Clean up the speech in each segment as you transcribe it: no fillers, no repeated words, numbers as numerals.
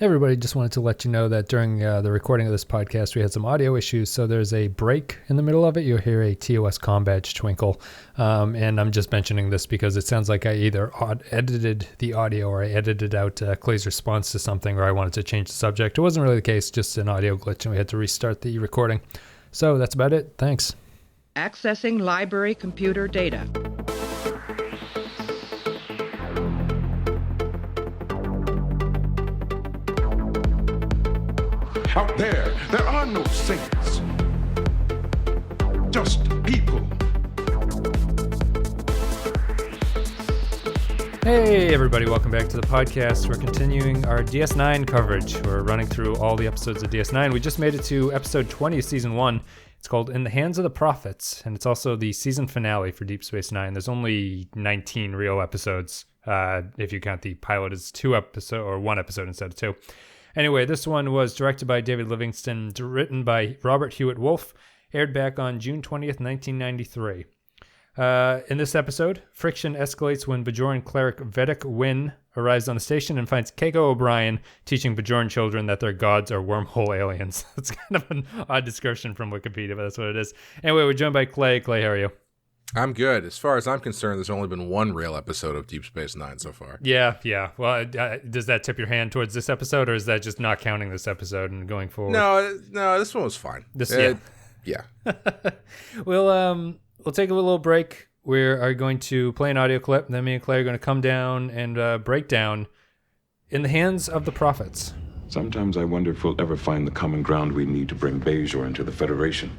Hey everybody, just wanted to let you know that during the recording of this podcast, we had some audio issues, so there's a break in the middle of it. You'll hear a TOS comm badge twinkle, and I'm just mentioning this because it sounds like I either edited the audio or I edited out Clay's response to something, or I wanted to change the subject. It wasn't really the case, just an audio glitch, and we had to restart the recording. So that's about it. Thanks. Accessing library computer data. Out there are no saints, just people. Hey everybody, welcome back to the podcast. We're continuing our DS9 coverage. We're running through all the episodes of DS9. We just made it to episode 20 of season 1. It's called In the Hands of the Prophets, and it's also the season finale for Deep Space Nine. There's only 19 real episodes, if you count the pilot as one episode instead of two. Anyway, this one was directed by David Livingston, written by Robert Hewitt Wolfe, aired back on June 20th, 1993. In this episode, friction escalates when Bajoran cleric Vedic Wynn arrives on the station and finds Keiko O'Brien teaching Bajoran children that their gods are wormhole aliens. That's kind of an odd description from Wikipedia, but that's what it is. Anyway, we're joined by Clay. Clay, how are you? I'm good. As far as I'm concerned, there's only been one real episode of Deep Space Nine so far. Yeah. Well, does that tip your hand towards this episode, or is that just not counting this episode and going forward? No, this one was fine. Yeah. We'll take a little break. We are going to play an audio clip, and then me and Clay are going to come down and break down In the Hands of the Prophets. Sometimes I wonder if we'll ever find the common ground we need to bring Bajor into the Federation.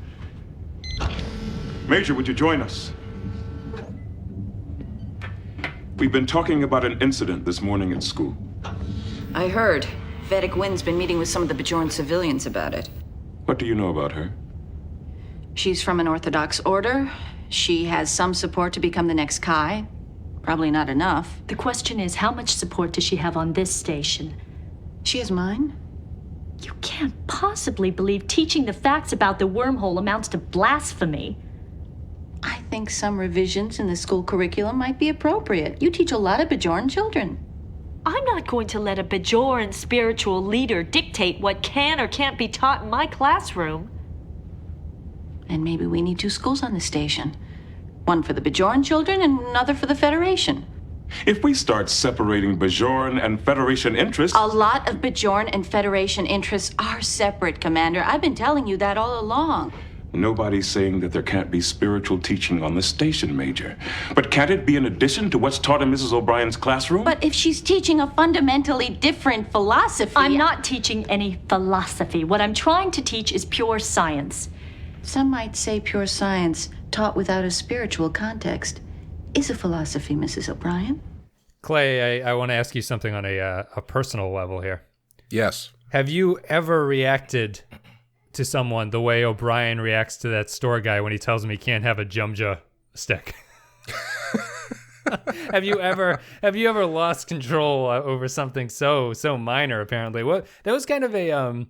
Major, would you join us? We've been talking about an incident this morning at school. I heard. Vedic Wynn's been meeting with some of the Bajoran civilians about it. What do you know about her? She's from an orthodox order. She has some support to become the next Kai. Probably not enough. The question is, how much support does she have on this station? She has mine. You can't possibly believe teaching the facts about the wormhole amounts to blasphemy. I think some revisions in the school curriculum might be appropriate. You teach a lot of Bajoran children. I'm not going to let a Bajoran spiritual leader dictate what can or can't be taught in my classroom. And maybe we need two schools on the station. One for the Bajoran children and another for the Federation. If we start separating Bajoran and Federation interests... A lot of Bajoran and Federation interests are separate, Commander. I've been telling you that all along. Nobody's saying that there can't be spiritual teaching on the station, Major. But can't it be in addition to what's taught in Mrs. O'Brien's classroom? But if she's teaching a fundamentally different philosophy... I'm not teaching any philosophy. What I'm trying to teach is pure science. Some might say pure science, taught without a spiritual context, is a philosophy, Mrs. O'Brien. Clay, I want to ask you something on a personal level here. Yes. Have you ever reacted to someone the way O'Brien reacts to that store guy when he tells him he can't have a Jumja stick? Have you ever lost control over something so minor? Apparently, that was kind of a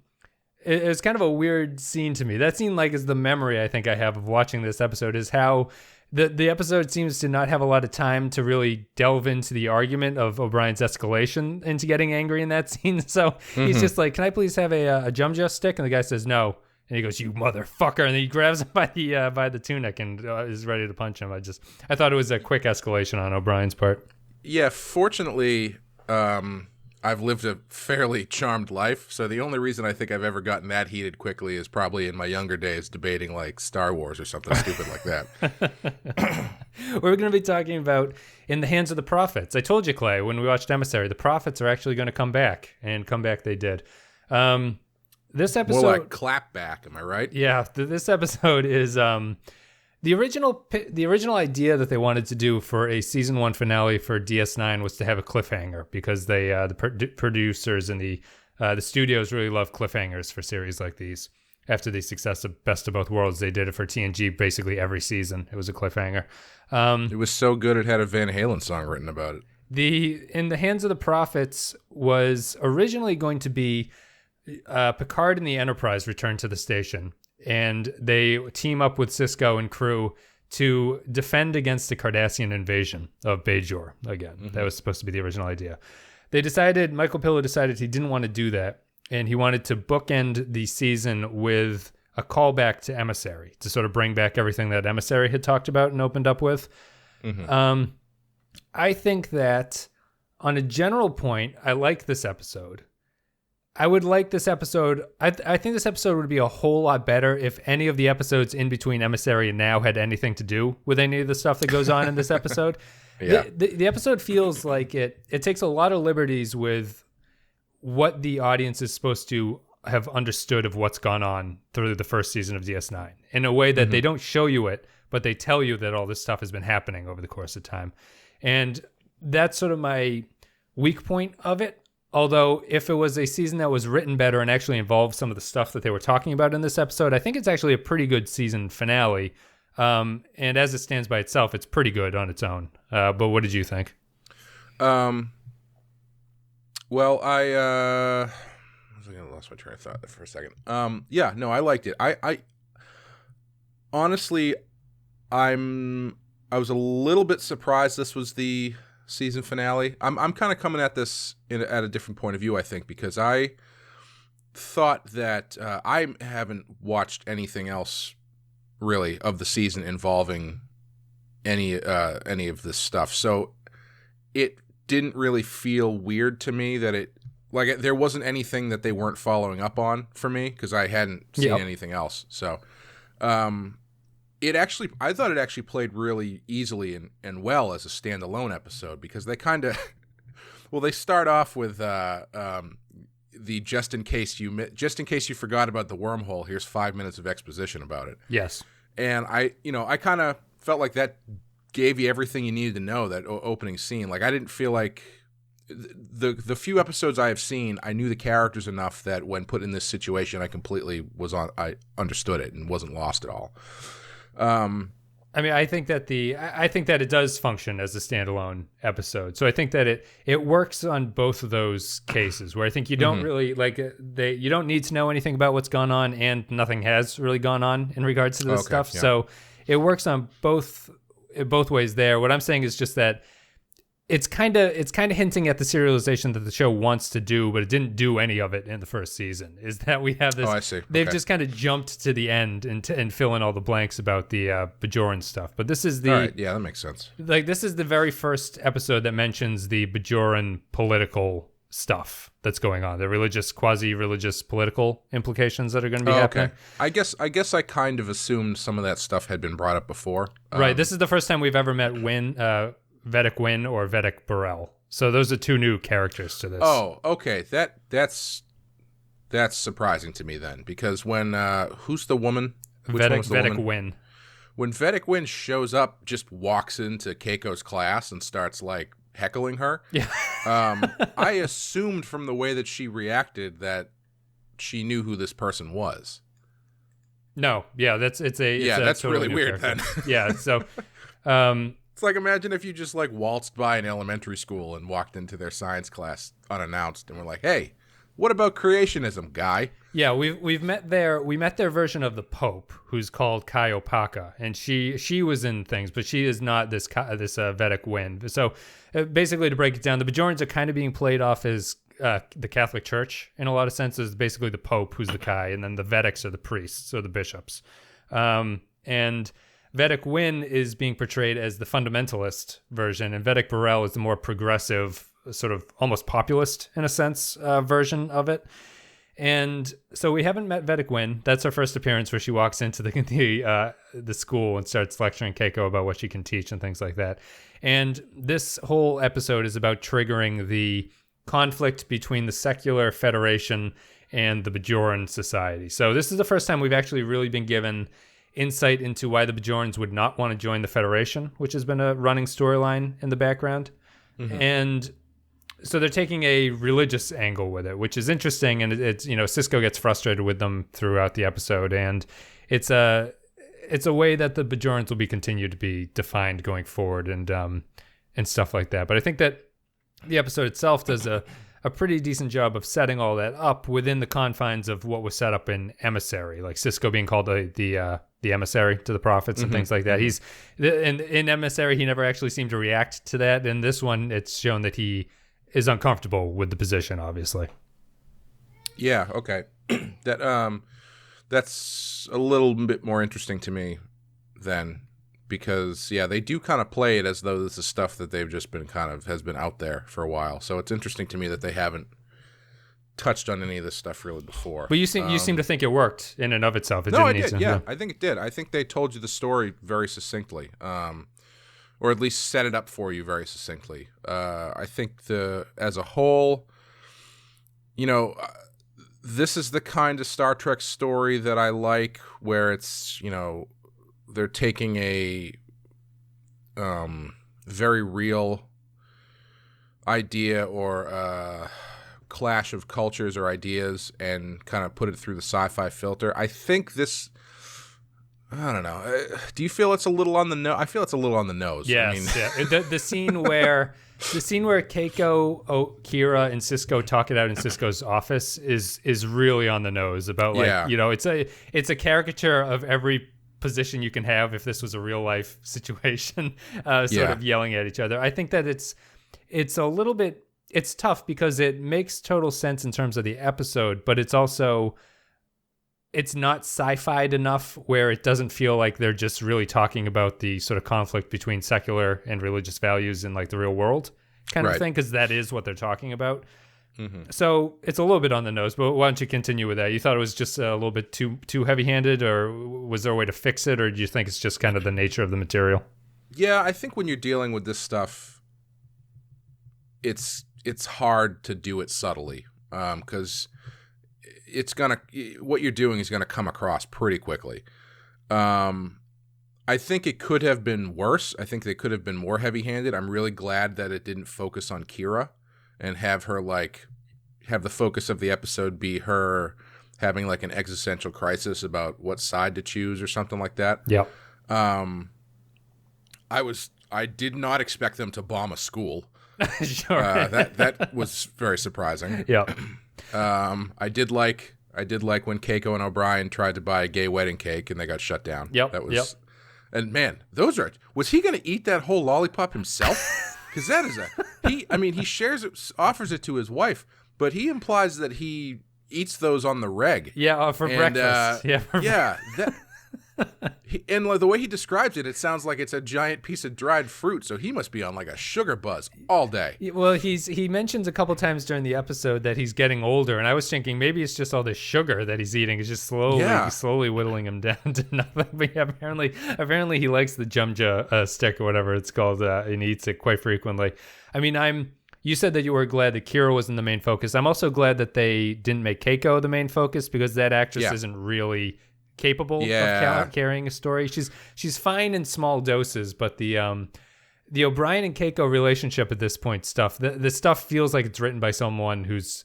it was kind of a weird scene to me. That scene, is the memory I think I have of watching this episode, is how the episode seems to not have a lot of time to really delve into the argument of O'Brien's escalation into getting angry in that scene. So he's just like, "Can I please have a Jumja stick?" And the guy says no. And he goes, "You motherfucker!" And then he grabs him by the tunic and is ready to punch him. I thought it was a quick escalation on O'Brien's part. Yeah, fortunately, I've lived a fairly charmed life, so the only reason I think I've ever gotten that heated quickly is probably in my younger days debating Star Wars or something stupid like that. We're going to be talking about In the Hands of the Prophets. I told you, Clay, when we watched Emissary, the Prophets are actually going to come back, and come back they did. This episode... More like clap back, am I right? Yeah, this episode is... The original idea that they wanted to do for a season 1 finale for DS9 was to have a cliffhanger, because the producers and the studios really love cliffhangers for series like these. After the success of Best of Both Worlds, they did it for TNG basically every season. It was a cliffhanger. It was so good it had a Van Halen song written about it. In the Hands of the Prophets was originally going to be Picard and the Enterprise return to the station, and they team up with Sisko and crew to defend against the Cardassian invasion of Bajor again. Mm-hmm. That was supposed to be the original idea. Michael Pillow decided he didn't want to do that, and he wanted to bookend the season with a callback to Emissary to sort of bring back everything that Emissary had talked about and opened up with. I think that on a general point, I like this episode. I would like this episode. I think this episode would be a whole lot better if any of the episodes in between Emissary and Now had anything to do with any of the stuff that goes on in this episode. Yeah. The episode feels like it takes a lot of liberties with what the audience is supposed to have understood of what's gone on through the first season of DS9 in a way that they don't show you it, but they tell you that all this stuff has been happening over the course of time. And that's sort of my weak point of it. Although if it was a season that was written better and actually involved some of the stuff that they were talking about in this episode, I think it's actually a pretty good season finale. And as it stands by itself, it's pretty good on its own. But what did you think? Well, I lost my train of thought there for a second. Yeah, no, I liked it. I honestly, I was a little bit surprised this was the season finale. I'm kind of coming at this at a different point of view, I think, because I thought that I haven't watched anything else really of the season involving any of this stuff, so it didn't really feel weird to me that there wasn't anything that they weren't following up on for me because I hadn't seen anything else. So I thought it actually played really easily and well as a standalone episode because they kind of, they start off with the just in case you forgot about the wormhole, here's 5 minutes of exposition about it. Yes. And I kind of felt like that gave you everything you needed to know, that opening scene. Like I didn't feel like the few episodes I have seen, I knew the characters enough that when put in this situation, I understood it and wasn't lost at all. I mean, I think that it does function as a standalone episode. So I think that it works on both of those cases where I think you don't really you don't need to know anything about what's gone on, and nothing has really gone on in regards to this stuff. Yeah. So it works on both ways there. What I'm saying is just that it's kind of hinting at the serialization that the show wants to do, but it didn't do any of it in the first season. Is that we have this? Oh, I see. They've just kind of jumped to the end and fill in all the blanks about the Bajoran stuff. But this is the all right, yeah, that makes sense. Like this is the very first episode that mentions the Bajoran political stuff that's going on, the quasi-religious political implications that are going to be happening. Okay. I guess I kind of assumed some of that stuff had been brought up before. Right. This is the first time we've ever met Vedic Wynn or Vedic Burrell. So those are two new characters to this. Oh, okay. That's surprising to me then, because when who's the woman? Vedic Wynn. When Vedic Wynn shows up, just walks into Keiko's class and starts like heckling her. Yeah. I assumed from the way that she reacted that she knew who this person was. No, yeah, that's totally really weird character. then. Yeah, so it's like, imagine if you just like waltzed by an elementary school and walked into their science class unannounced and were like, "Hey, what about creationism, guy?" Yeah, we met their version of the Pope, who's called Kaiopaka, and she was in things, but she is not this Vedic Wynn. So basically, to break it down, the Bajorans are kind of being played off as the Catholic Church in a lot of senses. Basically, the Pope, who's the Kai, and then the Vedics are the priests, or the bishops, and Vedic Wynn is being portrayed as the fundamentalist version, and Vedic Burrell is the more progressive, sort of almost populist in a sense version of it. And so we haven't met Vedic Wynn. That's her first appearance, where she walks into the school and starts lecturing Keiko about what she can teach and things like that. And this whole episode is about triggering the conflict between the secular Federation and the Bajoran society. So this is the first time we've actually really been given insight into why the Bajorans would not want to join the Federation, which has been a running storyline in the background. Mm-hmm. And so they're taking a religious angle with it, which is interesting. And it's, Sisko gets frustrated with them throughout the episode. And it's a way that the Bajorans will be continued to be defined going forward and stuff like that. But I think that the episode itself does a pretty decent job of setting all that up within the confines of what was set up in Emissary, like Sisko being called the emissary to the prophets and things like that. He's in Emissary, he never actually seemed to react to that. In this one, it's shown that he is uncomfortable with the position, obviously. Yeah, okay. That's a little bit more interesting to me then, because they do kind of play it as though this is stuff that they've just been has been out there for a while. So it's interesting to me that they haven't touched on any of this stuff really before. But you seem to think it worked in and of itself. I did. Yeah, I think it did. I think they told you the story very succinctly, or at least set it up for you very succinctly. I think as a whole, this is the kind of Star Trek story that I like, where it's, they're taking a very real idea or clash of cultures or ideas and kind of put it through the sci-fi filter. I think this, I don't know. Do you feel it's a little on the nose? I feel it's a little on the nose. Yes, the scene where Keiko, Kira, and Cisco talk it out in Cisco's office is really on the nose about it's a caricature of every position you can have if this was a real life situation, sort of yelling at each other. I think that it's a little bit, it's tough because it makes total sense in terms of the episode, but it's also, it's not sci-fi'd enough where it doesn't feel like they're just really talking about the sort of conflict between secular and religious values in like the real world kind of thing, because that is what they're talking about. Mm-hmm. So it's a little bit on the nose, but why don't you continue with that? You thought it was just a little bit too heavy-handed, or was there a way to fix it, or do you think it's just kind of the nature of the material? Yeah, I think when you're dealing with this stuff, it's hard to do it subtly, because what you're doing is gonna come across pretty quickly. I think it could have been worse. I think they could have been more heavy-handed. I'm really glad that it didn't focus on Kira and have her have the focus of the episode be her having like an existential crisis about what side to choose or something like that. Yeah. I did not expect them to bomb a school. Sure. That was very surprising. Yeah. I did like when Keiko and O'Brien tried to buy a gay wedding cake and they got shut down. Yep. That was, and man, was he going to eat that whole lollipop himself? Because that is he shares it, offers it to his wife, but he implies that he eats those on the reg. Yeah, for breakfast. And the way he describes it, it sounds like it's a giant piece of dried fruit. So he must be on like a sugar buzz all day. Well, he mentions a couple times during the episode that he's getting older, and I was thinking maybe it's just all this sugar that he's eating is just slowly whittling him down to nothing. But apparently he likes the Jumja stick or whatever it's called, and he eats it quite frequently. I mean, you said that you were glad that Kira wasn't the main focus. I'm also glad that they didn't make Keiko the main focus, because that actress isn't really capable of carrying a story. She's fine in small doses, but the O'Brien and Keiko relationship at this point the stuff feels like it's written by someone who's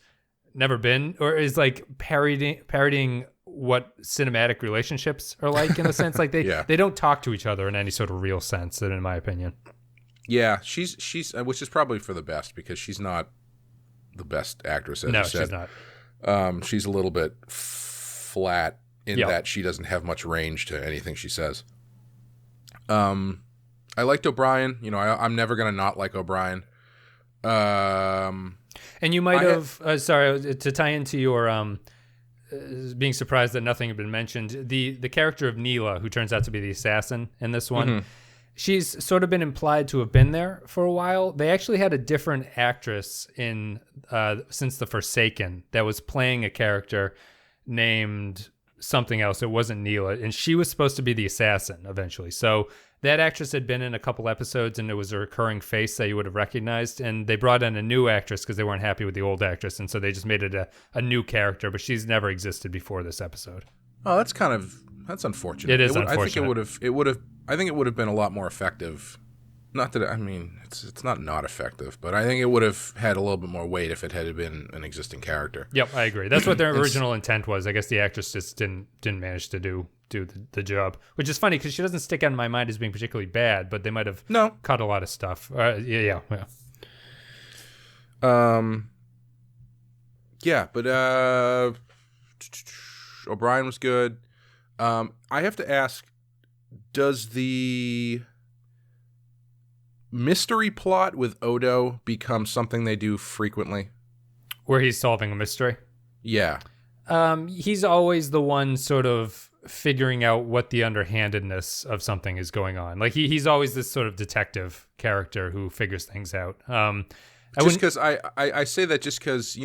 never been, or is like parodying what cinematic relationships are like, in a sense. Like they don't talk to each other in any sort of real sense, in my opinion. Yeah, she's which is probably for the best, because she's not the best actress, as you said. No, she's not. She's a little bit flat in that she doesn't have much range to anything she says. I liked O'Brien. I'm never going to not like O'Brien. And you might have, sorry, to tie into your being surprised that nothing had been mentioned, the character of Neela, who turns out to be the assassin in this one, she's sort of been implied to have been there for a while. They actually had a different actress in since The Forsaken that was playing a character named something else. It wasn't Neela, and she was supposed to be the assassin eventually. So that actress had been in a couple episodes, and it was a recurring face that you would have recognized, and they brought in a new actress because they weren't happy with the old actress, and so they just made it a new character, but she's never existed before this episode. Oh, that's unfortunate. It is unfortunate. I think it would have been a lot more effective. Not that, it's not effective, but I think it would have had a little bit more weight if it had been an existing character. Yep, I agree. That's what their original intent was. I guess the actress just didn't manage to do the job, which is funny because she doesn't stick out in my mind as being particularly bad, but they might have cut a lot of stuff. Yeah. But O'Brien was good. I have to ask, does the mystery plot with Odo become something they do frequently? Where he's solving a mystery? Yeah. He's always the one sort of figuring out what the underhandedness of something is going on. Like he's always this sort of detective character who figures things out. Just because I say that just because,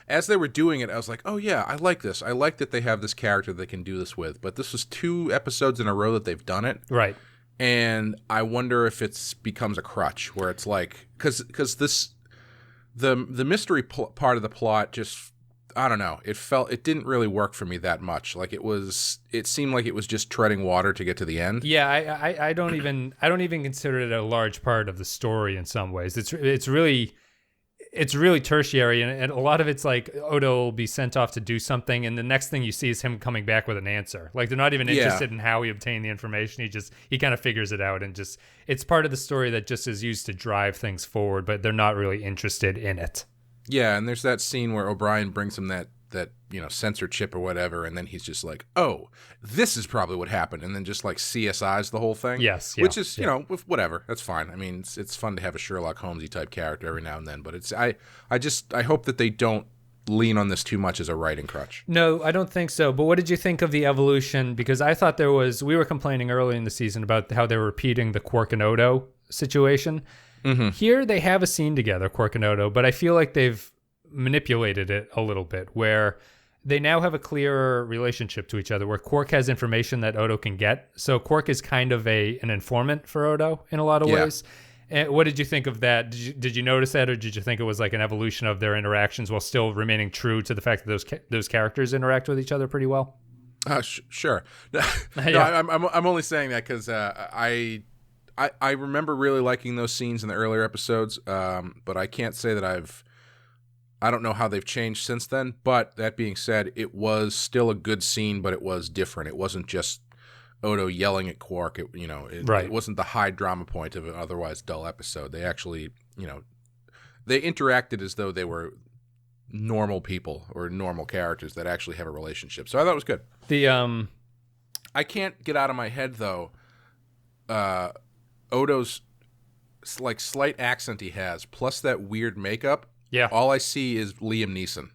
as they were doing it, I was like, oh yeah, I like this. I like that they have this character they can do this with. But this was 2 episodes in a row that they've done it. Right. And I wonder if it becomes a crutch where it's like, because the mystery part of the plot just, I don't know. It didn't really work for me that much. Like it seemed like it was just treading water to get to the end. Yeah, I don't even consider it a large part of the story in some ways. It's really tertiary, and a lot of it's like Odo will be sent off to do something, and the next thing you see is him coming back with an answer. Like they're not even interested in how he obtained the information. He kind of figures it out, and it's part of the story that just is used to drive things forward, but they're not really interested in it. Yeah, and there's that scene where O'Brien brings him that sensor chip or whatever, and then he's just like, oh, this is probably what happened, and then just like CSIs the whole thing. Yes, which is whatever. That's fine. I mean, it's fun to have a Sherlock Holmesy type character every now and then, but I hope that they don't lean on this too much as a writing crutch. No, I don't think so. But what did you think of the evolution? Because I thought we were complaining early in the season about how they were repeating the Quark and Odo situation. Mm-hmm. Here they have a scene together, Quark and Odo, but I feel like they've manipulated it a little bit where they now have a clearer relationship to each other where Quark has information that Odo can get. So Quark is kind of an informant for Odo in a lot of ways. And what did you think of that? Did you notice that, or did you think it was like an evolution of their interactions while still remaining true to the fact that those characters interact with each other pretty well? Sure. No, I'm only saying that because I remember really liking those scenes in the earlier episodes, but I can't say that I don't know how they've changed since then. But that being said, it was still a good scene, but it was different. It wasn't just Odo yelling at Quark. It wasn't the high drama point of an otherwise dull episode. They actually, they interacted as though they were normal people or normal characters that actually have a relationship. So I thought it was good. I can't get out of my head though. Odo's like slight accent he has, plus that weird makeup. Yeah. All I see is Liam Neeson.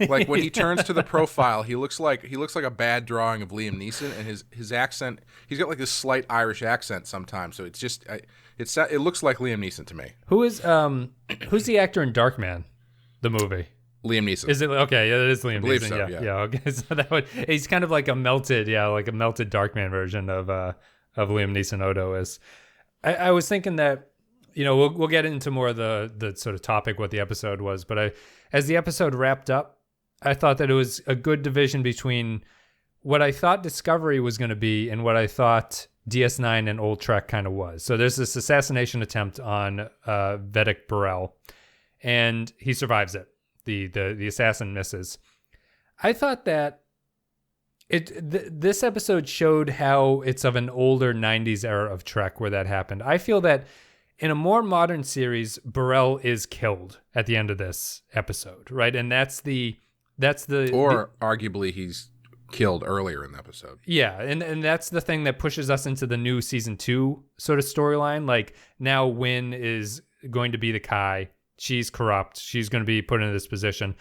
Like when he turns to the profile, he looks like a bad drawing of Liam Neeson, and his accent. He's got like this slight Irish accent sometimes. So it's just it looks like Liam Neeson to me. Who's the actor in Darkman, the movie? Liam Neeson. Is it okay? Yeah, it is Liam Neeson. I believe so. Yeah. Okay. So he's kind of like a melted Darkman version of Liam Neeson. Odo is. I was thinking that, we'll get into more of the sort of topic, what the episode was, but as the episode wrapped up, I thought that it was a good division between what I thought Discovery was going to be and what I thought DS9 and Old Trek kind of was. So there's this assassination attempt on Vedic Burrell, and he survives it. The assassin misses. I thought that this episode showed how it's of an older 90s era of Trek where that happened. I feel that in a more modern series, Burrell is killed at the end of this episode, right? And arguably he's killed earlier in the episode. Yeah, and that's the thing that pushes us into the new season 2 sort of storyline. Like now Wynn is going to be the Kai. She's corrupt. She's going to be put into this position.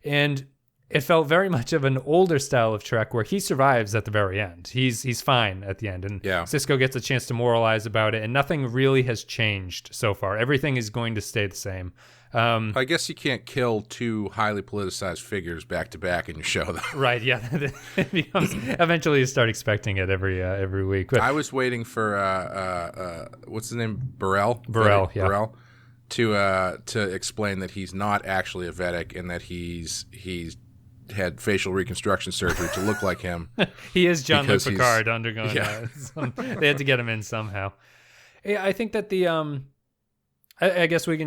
And it felt very much of an older style of Trek where he survives at the very end. He's fine at the end. And Sisko gets a chance to moralize about it. And nothing really has changed so far. Everything is going to stay the same. I guess you can't kill 2 highly politicized figures back to back in your show, though. Right, yeah. It becomes, eventually you start expecting it every week. But I was waiting for, what's the name? Burrell, yeah. Burrell, to explain that he's not actually a Vedic and that he's had facial reconstruction surgery to look like him. He is Jean-Luc Picard undergoing that. They had to get him in somehow. I think that I guess we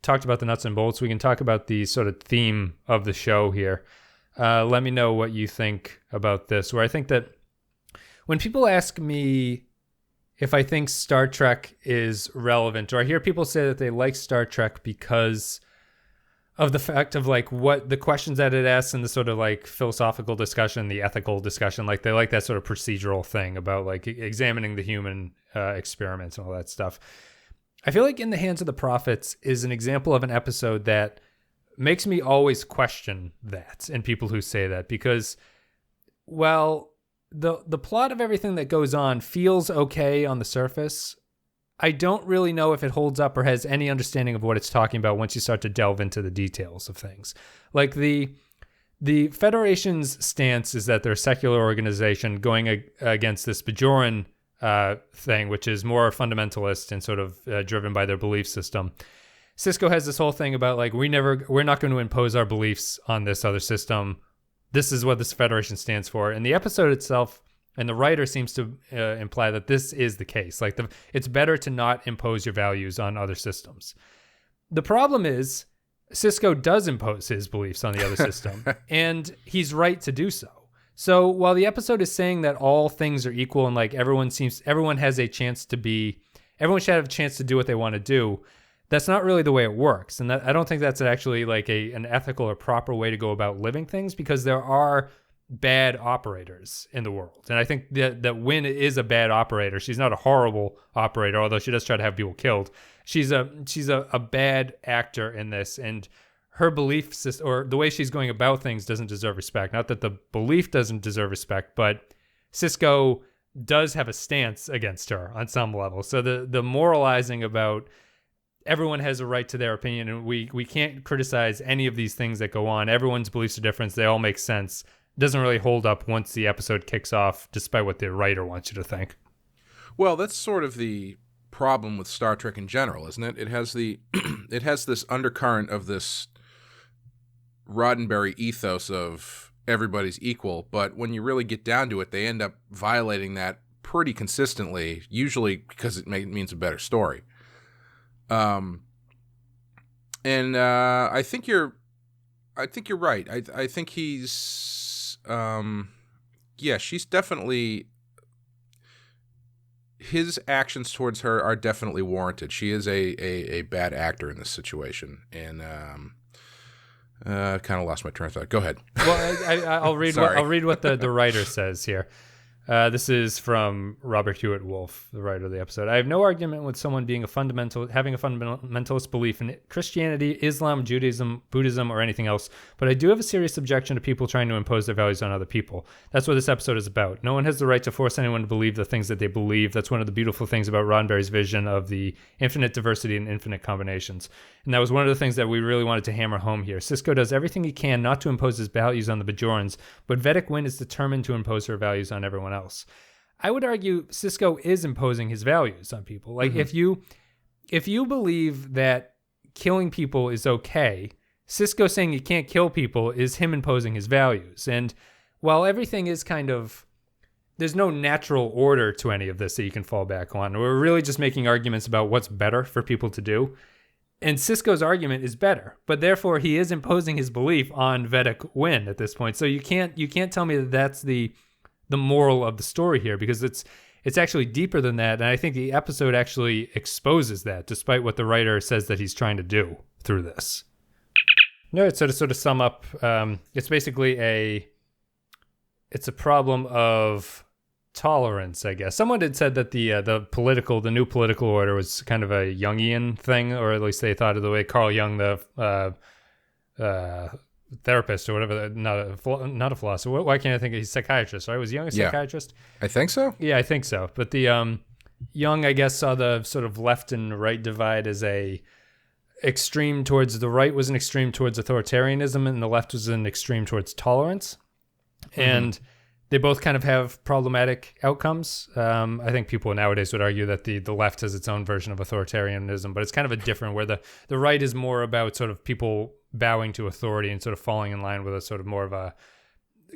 talked about the nuts and bolts. We can talk about the sort of theme of the show here. Let me know what you think about this, where I think that when people ask me if I think Star Trek is relevant, or I hear people say that they like Star Trek because of the fact of like what the questions that it asks and the sort of like philosophical discussion, the ethical discussion, like they like that sort of procedural thing about like examining the human experiments and all that stuff. I feel like In the Hands of the Prophets is an example of an episode that makes me always question that and people who say that, because, well, the plot of everything that goes on feels okay on the surface. I don't really know if it holds up or has any understanding of what it's talking about once you start to delve into the details of things. Like the Federation's stance is that they're a secular organization going against this Bajoran thing, which is more fundamentalist and sort of driven by their belief system. Sisko has this whole thing about like, we're not going to impose our beliefs on this other system. This is what this Federation stands for. And the episode itself, and the writer seems to imply that this is the case. Like it's better to not impose your values on other systems. The problem is Sisko does impose his beliefs on the other system, and he's right to do so. So while the episode is saying that all things are equal and like everyone should have a chance to do what they want to do, that's not really the way it works. And I don't think that's actually like an ethical or proper way to go about living things, because there are bad operators in the world. And I think that Wynn is a bad operator. She's not a horrible operator, although she does try to have people killed. She's a bad actor in this, and her belief system, or the way she's going about things, doesn't deserve respect. Not that the belief doesn't deserve respect, but Sisko does have a stance against her on some level. So the moralizing about everyone has a right to their opinion, and we can't criticize any of these things that go on. Everyone's beliefs are different. They all make sense. Doesn't really hold up once the episode kicks off, despite what the writer wants you to think. Well, that's sort of the problem with Star Trek in general, isn't it? It has it has this undercurrent of this Roddenberry ethos of everybody's equal, but when you really get down to it, they end up violating that pretty consistently, usually because it means a better story. I think you're right. I think he's she's definitely, his actions towards her are definitely warranted. She is a bad actor in this situation, and I kind of lost my train of thought. Go ahead. Well, I'll read. I'll read what the writer says here. This is from Robert Hewitt Wolf, the writer of the episode. I have no argument with someone having a fundamentalist belief in Christianity, Islam, Judaism, Buddhism, or anything else, but I do have a serious objection to people trying to impose their values on other people. That's what this episode is about. No one has the right to force anyone to believe the things that they believe. That's one of the beautiful things about Roddenberry's vision of the infinite diversity and infinite combinations. And that was one of the things that we really wanted to hammer home here. Sisko does everything he can not to impose his values on the Bajorans, but Vedic Wynn is determined to impose her values on everyone else. I would argue Sisko is imposing his values on people. Like, if you believe that killing people is okay, Sisko saying you can't kill people is him imposing his values. And while everything is kind of, there's no natural order to any of this that you can fall back on. We're really just making arguments about what's better for people to do. And Sisko's argument is better, but therefore he is imposing his belief on Vedic Wynn at this point. So you can't tell me that that's the moral of the story here, because it's actually deeper than that. And I think the episode actually exposes that, despite what the writer says that he's trying to do through this. No, so to sort of sum up, it's basically a problem of tolerance, I guess. Someone had said that the new political order was kind of a Jungian thing, or at least they thought of the way Carl Jung, the therapist or whatever, not a philosopher. Why can't I think he's a psychiatrist? Right? Was Jung a psychiatrist? I think so. Yeah, I think so. But the Jung, I guess, saw the sort of left and right divide as a extreme towards the right was an extreme towards authoritarianism, and the left was an extreme towards tolerance. And they both kind of have problematic outcomes. I think people nowadays would argue that the left has its own version of authoritarianism, but it's kind of a different, where the right is more about sort of people bowing to authority and sort of falling in line with a sort of more of a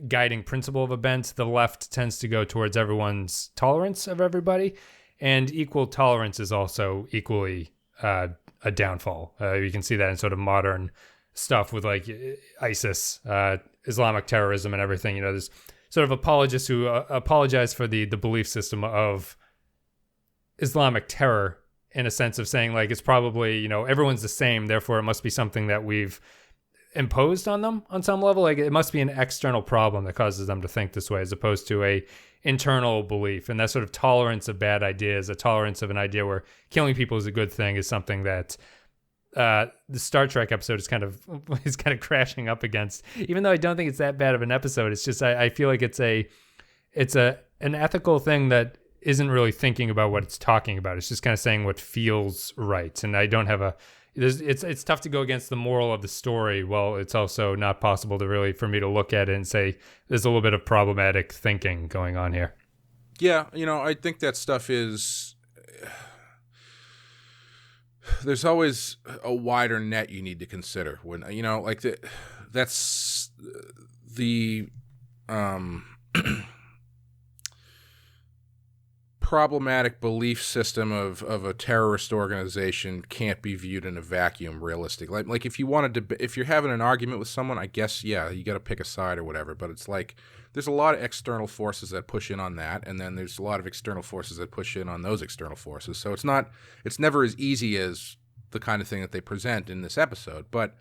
guiding principle of a bent. The left tends to go towards everyone's tolerance of everybody, and equal tolerance is also equally a downfall. You can see that in sort of modern stuff with like ISIS, Islamic terrorism and everything. You know, there's sort of apologists who apologize for the belief system of Islamic terror, in a sense of saying like it's probably, you know, everyone's the same, therefore it must be something that we've imposed on them on some level. Like it must be an external problem that causes them to think this way, as opposed to a internal belief. And that sort of tolerance of bad ideas, a tolerance of an idea where killing people is a good thing, is something that the Star Trek episode is kind of crashing up against. Even though I don't think it's that bad of an episode, it's just I feel like it's an ethical thing that isn't really thinking about what it's talking about. It's just kind of saying what feels right. And I don't have it's tough to go against the moral of the story. Well, it's also not possible to really, for me to look at it and say there's a little bit of problematic thinking going on here. Yeah, I think that stuff is... There's always a wider net you need to consider when, like that's the problematic belief system of a terrorist organization can't be viewed in a vacuum realistically. Like if you're having an argument with someone, I guess, yeah, you got to pick a side or whatever, but it's like there's a lot of external forces that push in on that, and then there's a lot of external forces that push in on those external forces. So it's never as easy as the kind of thing that they present in this episode. But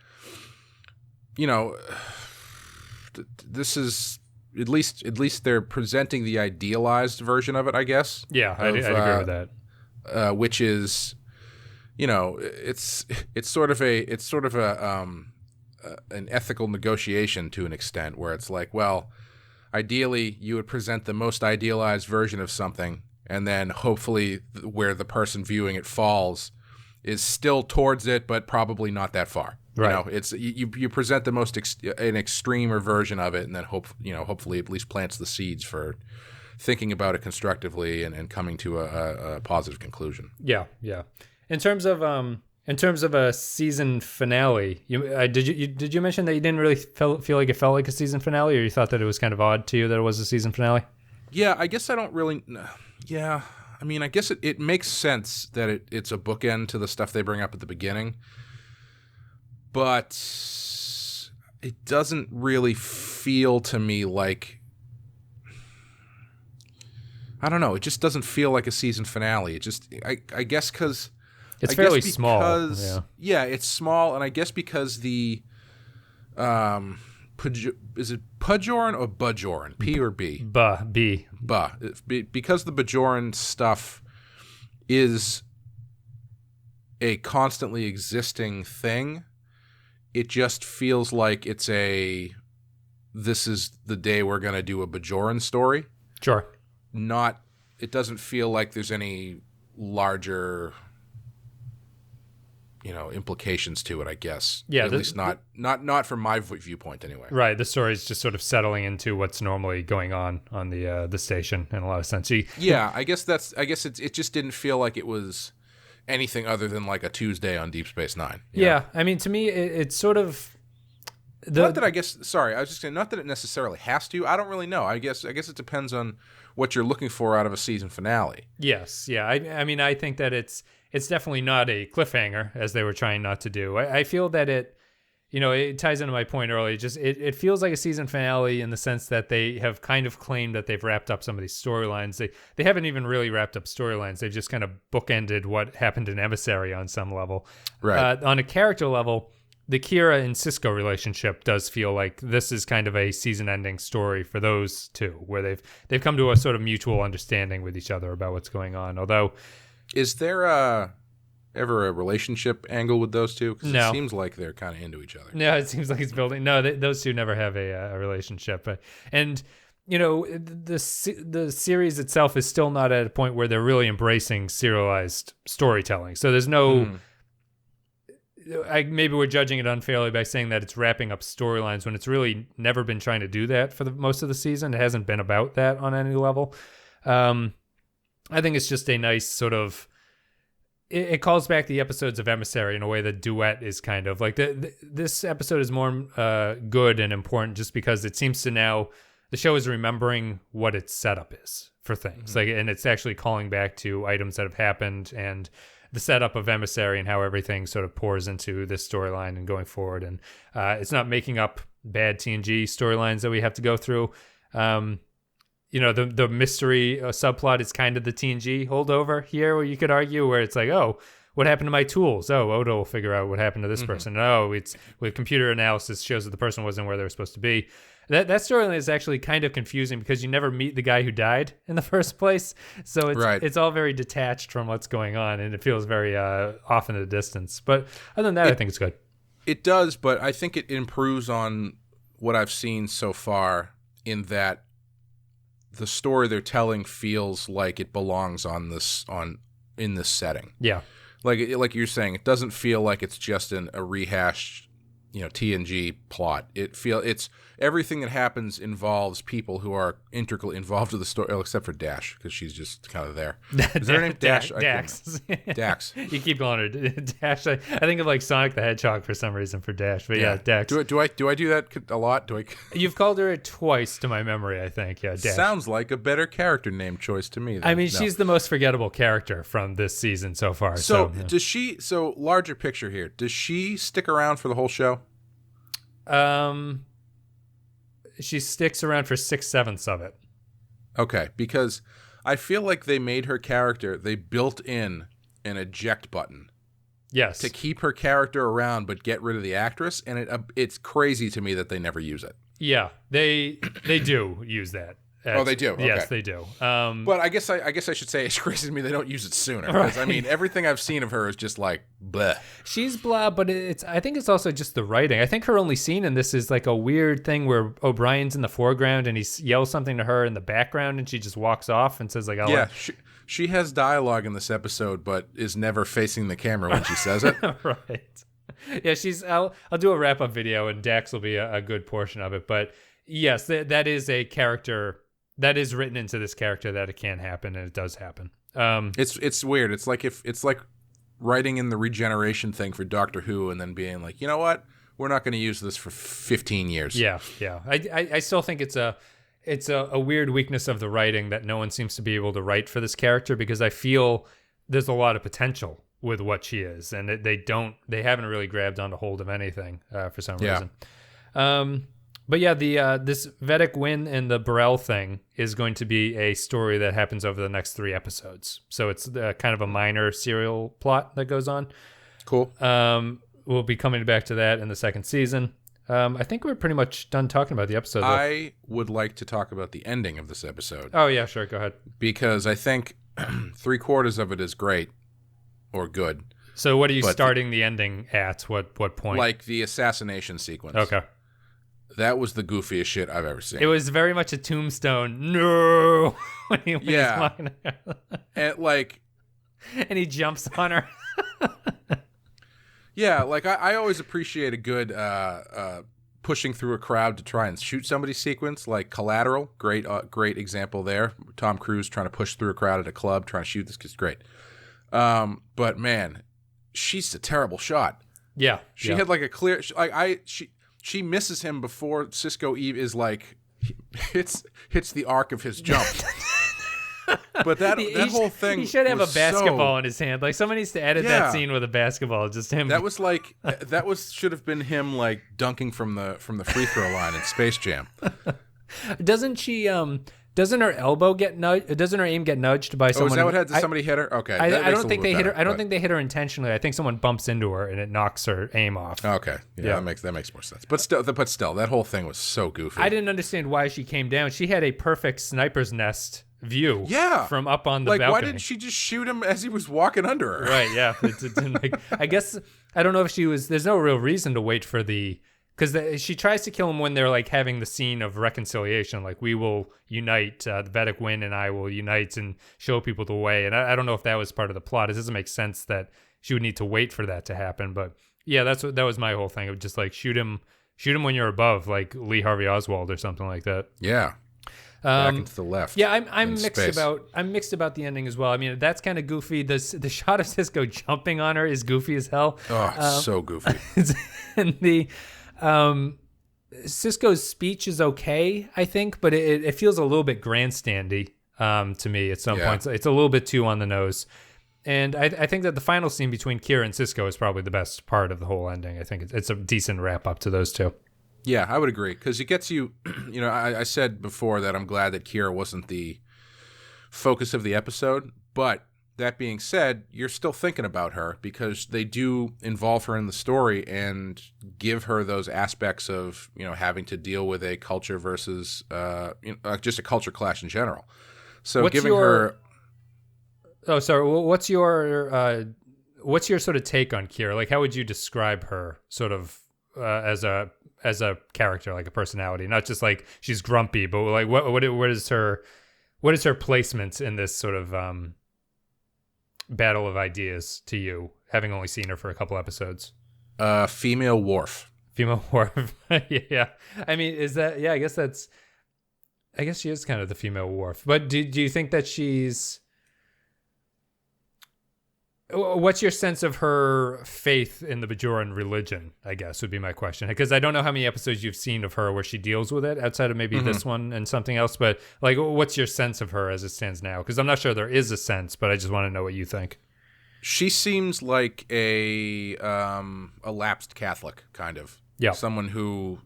this is at least they're presenting the idealized version of it, I guess. Yeah, I'd agree with that. Which is, it's sort of an ethical negotiation to an extent, where it's like, well, ideally you would present the most idealized version of something, and then hopefully where the person viewing it falls is still towards it, but probably not that far. Right. It's you present the most an extremer version of it, and then hopefully at least plants the seeds for thinking about it constructively and coming to a positive conclusion. Yeah. In terms of a season finale, did you mention that you didn't really feel like it felt like a season finale, or you thought that it was kind of odd to you that it was a season finale? Yeah, I guess I don't really. Yeah, I mean, I guess it makes sense that it's a bookend to the stuff they bring up at the beginning. But it doesn't really feel to me like, I don't know, it just doesn't feel like a season finale. It just, I guess because... It's fairly small. Yeah, it's small, and I guess because the, is it Bajoran or Bajoran? P or B? B. Because the Bajoran stuff is a constantly existing thing, it just feels like this is the day we're going to do a Bajoran story. Sure. It doesn't feel like there's any larger, implications to it, I guess. Yeah. At least not from my viewpoint anyway. Right. The story is just sort of settling into what's normally going on the station in a lot of sense. Yeah. I guess it just didn't feel like it was anything other than like a Tuesday on Deep Space Nine. Yeah, I mean, to me, it's sort of... not that I guess... Sorry, I was just saying, not that it necessarily has to. I don't really know. I guess it depends on what you're looking for out of a season finale. Yes, yeah. I mean, I think that it's definitely not a cliffhanger, as they were trying not to do. I feel that it ties into my point earlier. Just it feels like a season finale in the sense that they have kind of claimed that they've wrapped up some of these storylines. They haven't even really wrapped up storylines. They've just kind of bookended what happened in Emissary on some level. Right. On a character level, the Kira and Cisco relationship does feel like this is kind of a season-ending story for those two, where they've come to a sort of mutual understanding with each other about what's going on. Although, is there ever a relationship angle with those two? Because no. It seems like they're kind of into each other. No, it seems like it's building. No, those two never have a relationship. And the series itself is still not at a point where they're really embracing serialized storytelling. So there's no. Maybe we're judging it unfairly by saying that it's wrapping up storylines when it's really never been trying to do that for most of the season. It hasn't been about that on any level. I think it's just a nice sort of. It calls back the episodes of Emissary in a way that Duet is kind of like. This episode is more good and important just because it seems to now the show is remembering what its setup is for things, and it's actually calling back to items that have happened and the setup of Emissary and how everything sort of pours into this storyline and going forward. And it's not making up bad TNG storylines that we have to go through. The mystery subplot is kind of the TNG holdover here, where you could argue where it's like, oh, what happened to my tools? Oh, Odo will figure out what happened to this person. Oh, it's with computer analysis shows that the person wasn't where they were supposed to be. That storyline is actually kind of confusing because you never meet the guy who died in the first place. So it's all very detached from what's going on, and it feels very off in the distance. But other than that, I think it's good. It does, but I think it improves on what I've seen so far in that the story they're telling feels like it belongs in this setting. Yeah. Like you're saying, it doesn't feel like it's just a rehashed, TNG plot. It's everything that happens involves people who are integrally involved with the story, except for Dash, because she's just kind of there. Is her name Dash? Dax. Dax. You keep calling her Dash. I think of like Sonic the Hedgehog for some reason for Dash, but yeah, Dax. Do I do that a lot? You've called her it twice to my memory, I think. Yeah, Dash. Sounds like a better character name choice to me. I mean, she's the most forgettable character from this season so far. Does she? So larger picture here. Does she stick around for the whole show? She sticks around for 6/7 of it. Okay, because I feel like they made her character, they built in an eject button. Yes. To keep her character around but get rid of the actress, and it's crazy to me that they never use it. Yeah, they do use that. Oh, they do? Okay. Yes, they do. But I guess I should say it's crazy to me they don't use it sooner. Because, I mean, everything I've seen of her is just like, bleh. She's blah, but I think it's also just the writing. I think her only scene in this is like a weird thing where O'Brien's in the foreground and he yells something to her in the background and she just walks off and says like, she has dialogue in this episode, but is never facing the camera when she says it. Right. Yeah, I'll do a wrap-up video and Dax will be a good portion of it. But yes, that is a character that is written into this character that it can happen, and it does happen. It's weird. It's like writing in the regeneration thing for Doctor Who, and then being like, you know what, we're not going to use this for 15 years. Yeah. I still think it's a weird weakness of the writing that no one seems to be able to write for this character, because I feel there's a lot of potential with what she is, and they haven't really grabbed onto hold of anything for some reason. But yeah, this Vedic Win and the Burrell thing is going to be a story that happens over the next 3 episodes. So it's kind of a minor serial plot that goes on. Cool. We'll be coming back to that in the second season. I think we're pretty much done talking about the episode. I would like to talk about the ending of this episode. Oh, yeah, sure. Go ahead. Because I think 3/4 of it is great or good. So what are you starting the ending at? What point? Like the assassination sequence. Okay. That was the goofiest shit I've ever seen. It was very much a Tombstone. No. when he's walking and he jumps on her. Yeah, like I always appreciate a good pushing through a crowd to try and shoot somebody sequence, like Collateral. Great example there. Tom Cruise trying to push through a crowd at a club, trying to shoot this kid's great. But man, she's a terrible shot. Yeah. She had like a clear, she misses him before Cisco Eve is like hits the arc of his jump. But that whole thing, he should have a basketball in his hand. Like someone needs to edit that scene with a basketball. Just him. That was like should have been him like dunking from the free throw line in Space Jam. Doesn't she? Doesn't her elbow get nudged? Doesn't her aim get nudged by someone? Oh, is that what had? Did somebody hit her? Okay, I don't think they hit her. I don't think they hit her intentionally. I think someone bumps into her and it knocks her aim off. Okay, yeah. That makes more sense. But still, that whole thing was so goofy. I didn't understand why she came down. She had a perfect sniper's nest view. Yeah, from up on the balcony. Why didn't she just shoot him as he was walking under her? Right. Yeah. It didn't I guess I don't know if she was. There's no real reason to wait for the. Because she tries to kill him when they're like having the scene of reconciliation, like we will unite, the Vedic Win and I will unite and show people the way. And I don't know if that was part of the plot. It doesn't make sense that she would need to wait for that to happen. But yeah, that was my whole thing of just like shoot him when you're above, like Lee Harvey Oswald or something like that. Yeah. Back into the left. Yeah, I'm mixed about the ending as well. I mean, that's kind of goofy. The shot of Cisco jumping on her is goofy as hell. Oh, it's so goofy. And the Cisco's speech is okay, I think, but it feels a little bit grandstandy to me at some points. It's a little bit too on the nose. And I think that the final scene between Kira and Cisco is probably the best part of the whole ending. I think it's a decent wrap up to those two. Yeah, I would agree, because it gets you, I said before that I'm glad that Kira wasn't the focus of the episode, but that being said, you're still thinking about her because they do involve her in the story and give her those aspects of, having to deal with a culture versus just a culture clash in general. So her... Oh, sorry. What's your sort of take on Kira? Like, how would you describe her sort of as a character, like a personality? Not just like she's grumpy, but like what is her placement in this sort of battle of ideas to you, having only seen her for a couple episodes? Female Worf. Female Worf. Yeah. I mean, is that? Yeah, I guess she is kind of the female Worf. But do you think that she's? What's your sense of her faith in the Bajoran religion, I guess, would be my question. Because I don't know how many episodes you've seen of her where she deals with it outside of maybe this one and something else. But like, what's your sense of her as it stands now? Because I'm not sure there is a sense, but I just want to know what you think. She seems like a lapsed Catholic, kind of. Yeah. Someone who,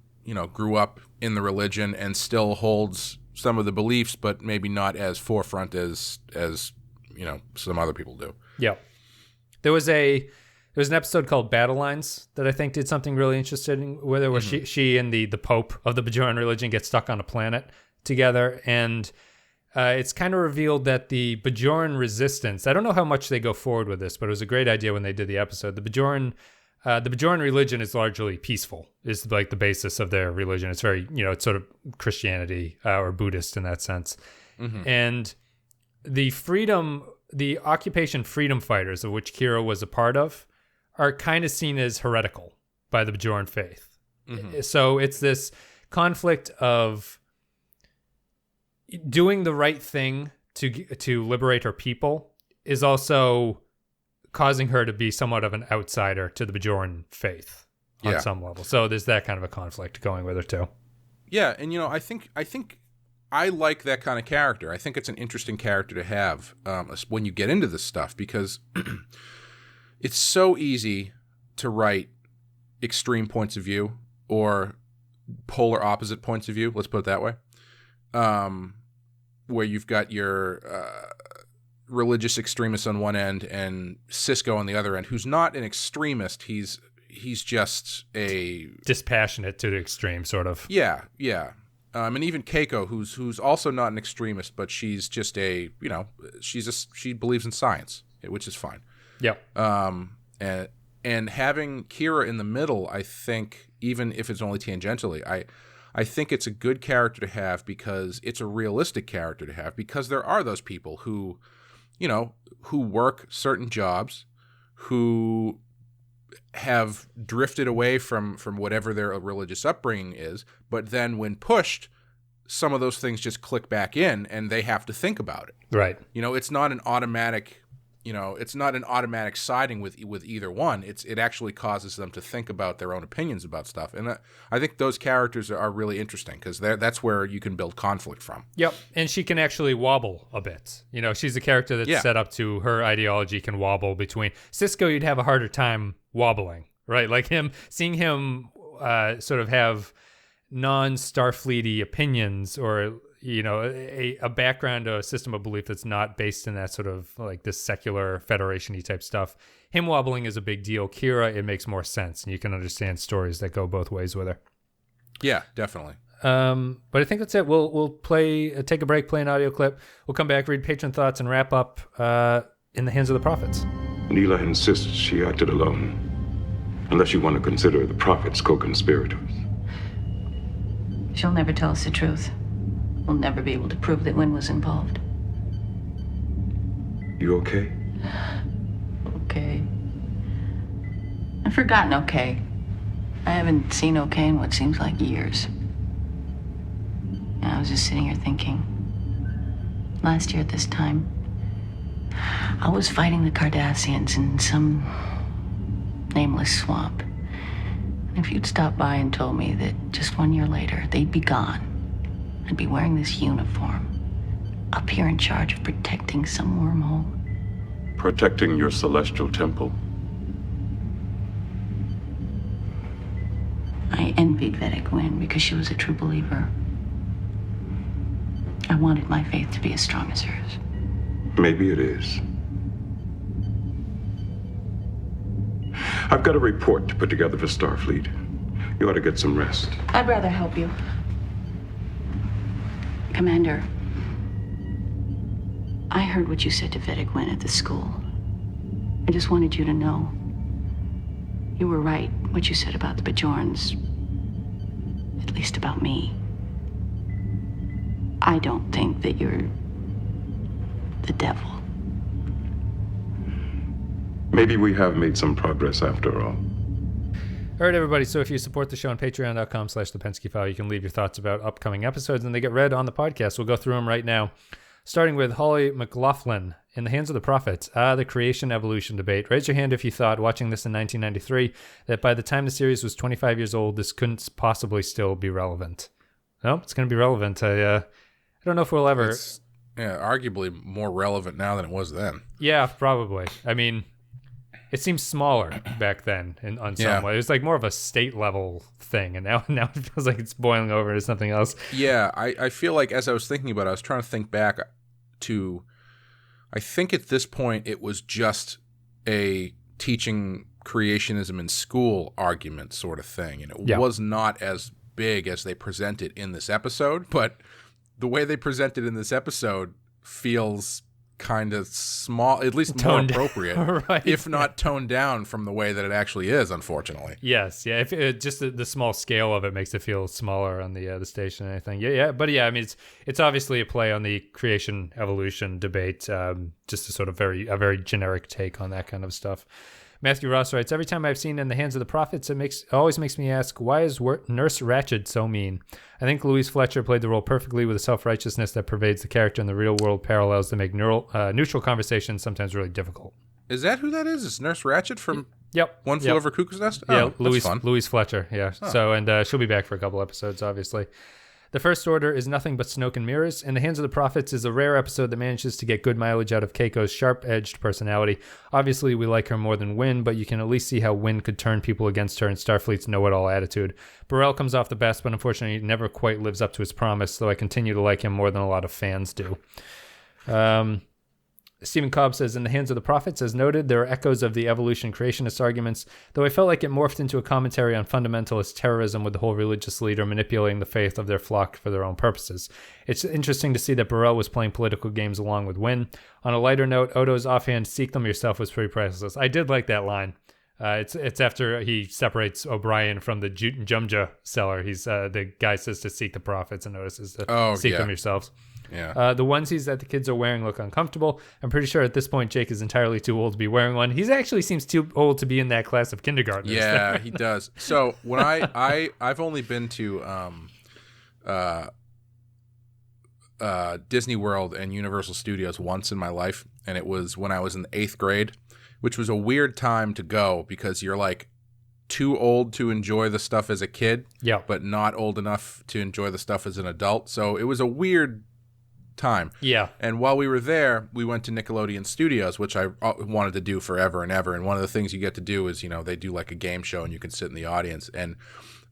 grew up in the religion and still holds some of the beliefs, but maybe not as forefront as some other people do. Yeah. There was an episode called Battle Lines that I think did something really interesting with it, where she and the Pope of the Bajoran religion get stuck on a planet together, and it's kind of revealed that the Bajoran resistance, I don't know how much they go forward with this, but it was a great idea when they did the episode. The Bajoran religion is largely peaceful, is like the basis of their religion. It's very, it's sort of Christianity or Buddhist in that sense. And the occupation freedom fighters, of which Kira was a part of, are kind of seen as heretical by the Bajoran faith. So it's this conflict of doing the right thing to liberate her people is also causing her to be somewhat of an outsider to the Bajoran faith on some level. So there's that kind of a conflict going with her too. Yeah, and I think I like that kind of character. I think it's an interesting character to have when you get into this stuff, because it's so easy to write extreme points of view or polar opposite points of view, let's put it that way, where you've got your religious extremists on one end and Sisko on the other end, who's not an extremist. He's just a... dispassionate to the extreme, sort of. Yeah. And even Keiko, who's also not an extremist, but she's just she believes in science, which is fine. Yeah. And having Kira in the middle, I think, even if it's only tangentially, I think it's a good character to have, because it's a realistic character to have, because there are those people who work certain jobs, who have drifted away from whatever their religious upbringing is, but then when pushed, some of those things just click back in and they have to think about it. Right. It's not an automatic, siding with either one. It actually causes them to think about their own opinions about stuff. And I think those characters are really interesting, because that's where you can build conflict from. Yep. And she can actually wobble a bit. She's a character that's set up to her ideology can wobble between. Sisko, you'd have a harder time wobbling, right? Like seeing him sort of have non-Starfleety opinions, or a background, a system of belief that's not based in that sort of like this secular Federation-y type stuff. Him wobbling is a big deal. Kira, it makes more sense, and you can understand stories that go both ways with her. Yeah, definitely. But I think that's it. We'll take a break, play an audio clip. We'll come back, read patron thoughts, and wrap up In the Hands of the Prophets. Neela insists she acted alone, unless you want to consider the prophets co-conspirators. She'll never tell us the truth. We'll never be able to prove that Wynn was involved. You okay? Okay. I've forgotten okay. I haven't seen okay in what seems like years. And I was just sitting here thinking. Last year at this time, I was fighting the Cardassians in some nameless swamp. And if you'd stopped by and told me that just 1 year later they'd be gone, I'd be wearing this uniform, up here in charge of protecting some wormhole. Protecting your celestial temple. I envied Vedic Wynn because she was a true believer. I wanted my faith to be as strong as hers. Maybe it is. I've got a report to put together for Starfleet. You ought to get some rest. I'd rather help you. Commander, I heard what you said to Vedic Wynn at the school. I just wanted you to know. You were right, what you said about the Bajorans. At least about me. I don't think that you're the devil. Maybe we have made some progress after all. All right, everybody. So if you support the show on patreon.com/the Pensky File, you can leave your thoughts about upcoming episodes and they get read on the podcast. We'll go through them right now. Starting with Holly McLaughlin, In the Hands of the Prophets, the creation-evolution debate. Raise your hand if you thought, watching this in 1993, that by the time the series was 25 years old, this couldn't possibly still be relevant. No, it's going to be relevant. I don't know if we'll ever... It's, arguably more relevant now than it was then. Yeah, probably. I mean, it seems smaller back then on some way. It was like more of a state-level thing, and now it feels like it's boiling over into something else. Yeah, I feel like as I was thinking about it, I was trying to think back to... I think at this point it was just a teaching creationism in school argument sort of thing, and it was not as big as they present it in this episode, but the way they present it in this episode feels kind of small, at least more appropriate, right, if not toned down from the way that it actually is, unfortunately. Yes, yeah. If just the small scale of it makes it feel smaller on the station and anything. Yeah. But yeah, I mean, it's obviously a play on the creation evolution debate. Just a sort of a very generic take on that kind of stuff. Matthew Ross writes, every time I've seen In the Hands of the Prophets, it always makes me ask, why is Nurse Ratched so mean? I think Louise Fletcher played the role perfectly with a self-righteousness that pervades the character and the real-world parallels that make neutral conversations sometimes really difficult. Is that who that is? Is Nurse Ratched from One Flew Over Cuckoo's Nest? Yeah, Louise Fletcher, yeah. Oh. So, and she'll be back for a couple episodes, obviously. The First Order is nothing but smoke and mirrors. In the Hands of the Prophets is a rare episode that manages to get good mileage out of Keiko's sharp-edged personality. Obviously, we like her more than Wynn, but you can at least see how Wynn could turn people against her in Starfleet's know-it-all attitude. Burrell comes off the best, but unfortunately never quite lives up to his promise, though I continue to like him more than a lot of fans do. Stephen Cobb says, In the Hands of the Prophets, as noted, there are echoes of the evolution creationist arguments, though I felt like it morphed into a commentary on fundamentalist terrorism with the whole religious leader manipulating the faith of their flock for their own purposes. It's interesting to see that Burrell was playing political games along with Wynn. On a lighter note, Odo's offhand "seek them yourself" was pretty priceless. I did like that line. It's after he separates O'Brien from the Jumja seller. He's the guy says to seek the prophets, and Odo says to seek them yourselves. Yeah. The onesies that the kids are wearing look uncomfortable. I'm pretty sure at this point Jake is entirely too old to be wearing one. He actually seems too old to be in that class of kindergartners. Yeah, he does. So when I've only been to Disney World and Universal Studios once in my life, and it was when I was in the 8th grade, which was a weird time to go because you're like too old to enjoy the stuff as a kid, but not old enough to enjoy the stuff as an adult. So it was a weird time. Yeah. And while we were there, we went to Nickelodeon Studios, which I wanted to do forever and ever. And one of the things you get to do is, they do like a game show and you can sit in the audience, and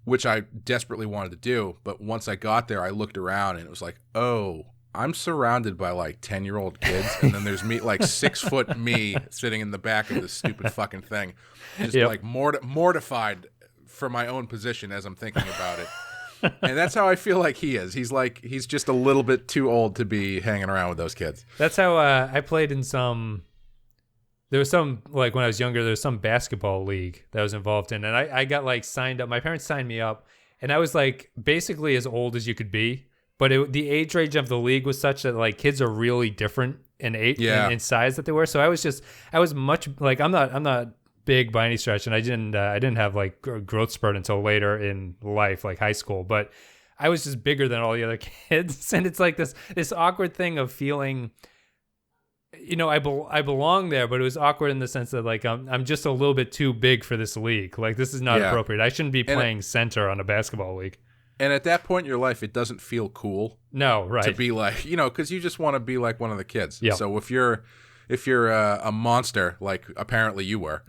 which I desperately wanted to do. But once I got there, I looked around and it was like, oh, I'm surrounded by like 10-year-old kids. And then there's me, like 6-foot me sitting in the back of this stupid fucking thing. Just like mortified for my own position as I'm thinking about it. And that's how I feel like he is. He's just a little bit too old to be hanging around with those kids. That's how I played in there was some, like when I was younger, there was some basketball league that I was involved in. And I got like signed up. My parents signed me up. And I was like basically as old as you could be. But the age range of the league was such that like kids are really different in age in size that they were. So I was much like, I'm not big by any stretch, and I didn't have like growth spurt until later in life, like high school, but I was just bigger than all the other kids. And it's like this awkward thing of feeling, I belong there, but it was awkward in the sense that like I'm just a little bit too big for this league. Like this is not appropriate. I shouldn't be playing center on a basketball league. And at that point in your life, it doesn't feel cool. No, right. To be like, because you just want to be like one of the kids. Yeah. So if you're a monster, like apparently you were,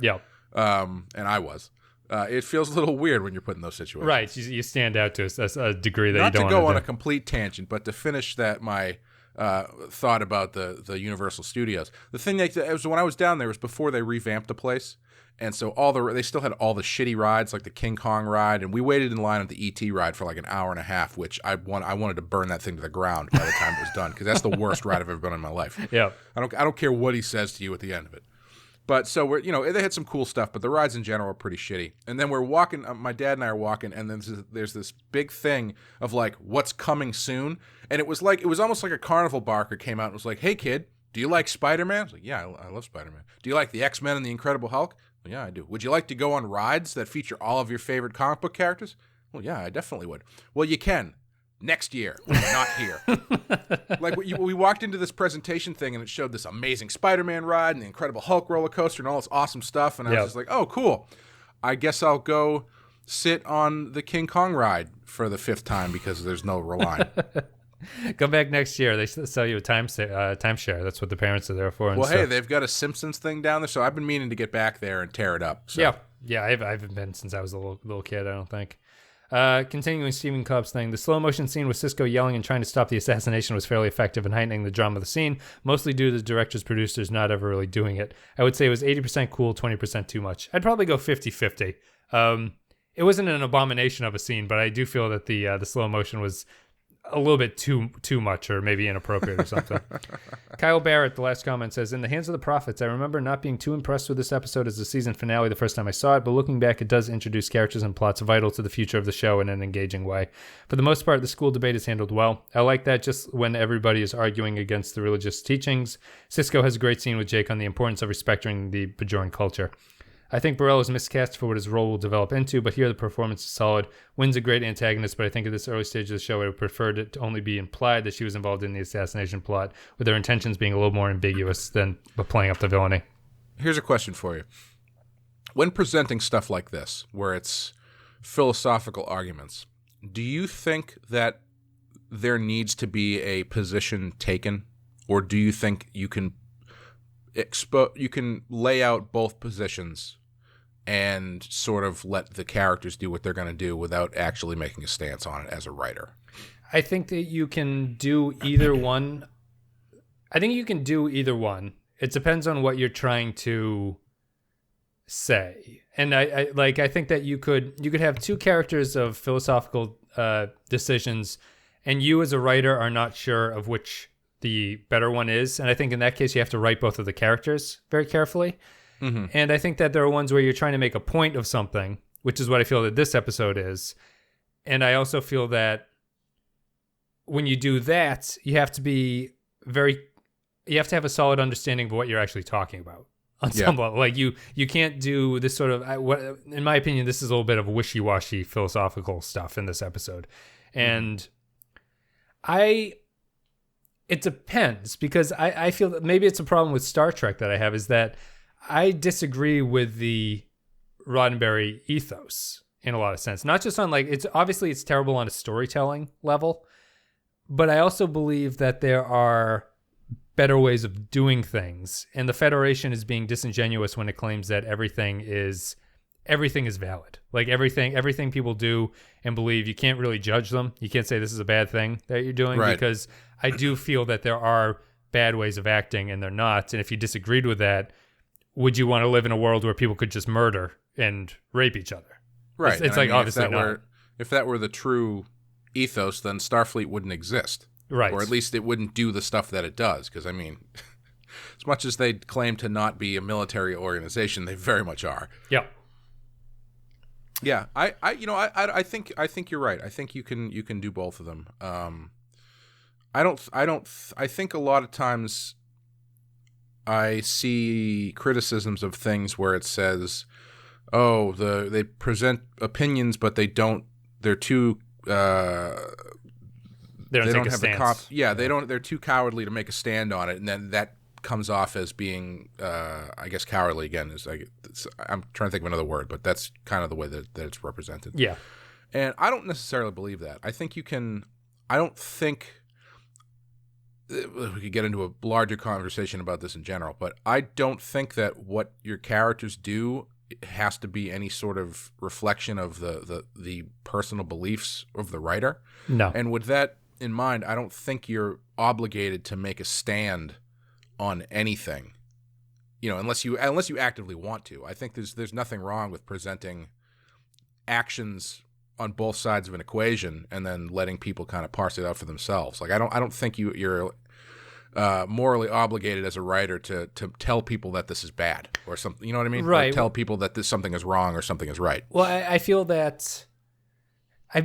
and I was, it feels a little weird when you're put in those situations. Right, you stand out to a degree that Not you don't want to go on a complete tangent, but to finish my thought about the Universal Studios. The thing that was when I was down there was before they revamped the place, And so they still had all the shitty rides, like the King Kong ride, and we waited in line at the ET ride for like an hour and a half, which I wanted to burn that thing to the ground by the time it was done, because that's the worst ride I've ever been on in my life. Yeah. I don't care what he says to you at the end of it. But so they had some cool stuff, but the rides in general were pretty shitty. And then we're walking, my dad and I are walking, and then there's this big thing of like, what's coming soon? And it was almost like a carnival barker came out and was like, hey kid, do you like Spider-Man? I was like, yeah, I love Spider-Man. Do you like the X-Men and the Incredible Hulk? Well, yeah, I do. Would you like to go on rides that feature all of your favorite comic book characters? Well, yeah, I definitely would. Well, you can. Next year, when you're not here. Like, we walked into this presentation thing, and it showed this amazing Spider-Man ride and the Incredible Hulk roller coaster and all this awesome stuff, and I was just like, oh, cool. I guess I'll go sit on the King Kong ride for the 5th time because there's no line. Come back next year. They sell you a timeshare. That's what the parents are there for. Well, hey, they've got a Simpsons thing down there, so I've been meaning to get back there and tear it up. So. Yeah. I haven't been since I was a little kid, I don't think. Continuing Stephen Cobb's thing, the slow motion scene with Cisco yelling and trying to stop the assassination was fairly effective in heightening the drama of the scene, mostly due to the director's producers not ever really doing it. I would say it was 80% cool, 20% too much. I'd probably go 50-50. It wasn't an abomination of a scene, but I do feel that the slow motion was a little bit too much, or maybe inappropriate or something. Kyle Barrett, the last comment, says, in the hands of the prophets, I remember not being too impressed with this episode as the season finale the first time I saw it, but looking back, it does introduce characters and plots vital to the future of the show in an engaging way. For the most part, the school debate is handled well. I like that just when everybody is arguing against the religious teachings. Cisco has a great scene with Jake on the importance of respecting the Bajoran culture. I think Burrell is miscast for what his role will develop into, but here the performance is solid. Wynn's a great antagonist, but I think at this early stage of the show, I would prefer it to only be implied that she was involved in the assassination plot, with her intentions being a little more ambiguous than playing up the villainy. Here's a question for you. When presenting stuff like this, where it's philosophical arguments, do you think that there needs to be a position taken, or do you think you can lay out both positions and sort of let the characters do what they're going to do without actually making a stance on it as a writer? I think that you can do either one. It depends on what you're trying to say. And I think that you could have two characters of philosophical decisions, and you as a writer are not sure of which the better one is. And I think in that case, you have to write both of the characters very carefully. Mm-hmm. And I think that there are ones where you're trying to make a point of something, which is what I feel that this episode is. And I also feel that when you do that, you have to have a solid understanding of what you're actually talking about on some level. Like you can't do this sort of, in my opinion, this is a little bit of wishy-washy philosophical stuff in this episode. And it depends, because I feel that maybe it's a problem with Star Trek that I have, is that I disagree with the Roddenberry ethos in a lot of sense. Not just on it's terrible on a storytelling level, but I also believe that there are better ways of doing things. And the Federation is being disingenuous when it claims that everything is valid. Like everything people do and believe, you can't really judge them. You can't say this is a bad thing that you're doing, right? Because I do feel that there are bad ways of acting and they're not. And if you disagreed with that, would you want to live in a world where people could just murder and rape each other? Right. It's like, obviously not. If that were the true ethos, then Starfleet wouldn't exist. Right. Or at least it wouldn't do the stuff that it does. Because, I mean, as much as they claim to not be a military organization, they very much are. Yeah. Yeah, I think you're right. I think you can do both of them. I think a lot of times I see criticisms of things where it says, "Oh, they present opinions, but they don't. They're too. They don't have the they don't. They're too cowardly to make a stand on it, and then that comes off as being, I guess, cowardly again. I'm trying to think of another word, but that's kind of the way that it's represented. Yeah. And I don't necessarily believe that. I think I don't think we could get into a larger conversation about this in general, but I don't think that what your characters do has to be any sort of reflection of the personal beliefs of the writer. No. And with that in mind, I don't think you're obligated to make a stand on anything unless you actively want to. I think there's nothing wrong with presenting actions on both sides of an equation and then letting people kind of parse it out for themselves. Like I don't think you're morally obligated as a writer to tell people that this is bad or something. You know what I mean? Right. Or tell people that something is wrong or something is right. Well, I feel that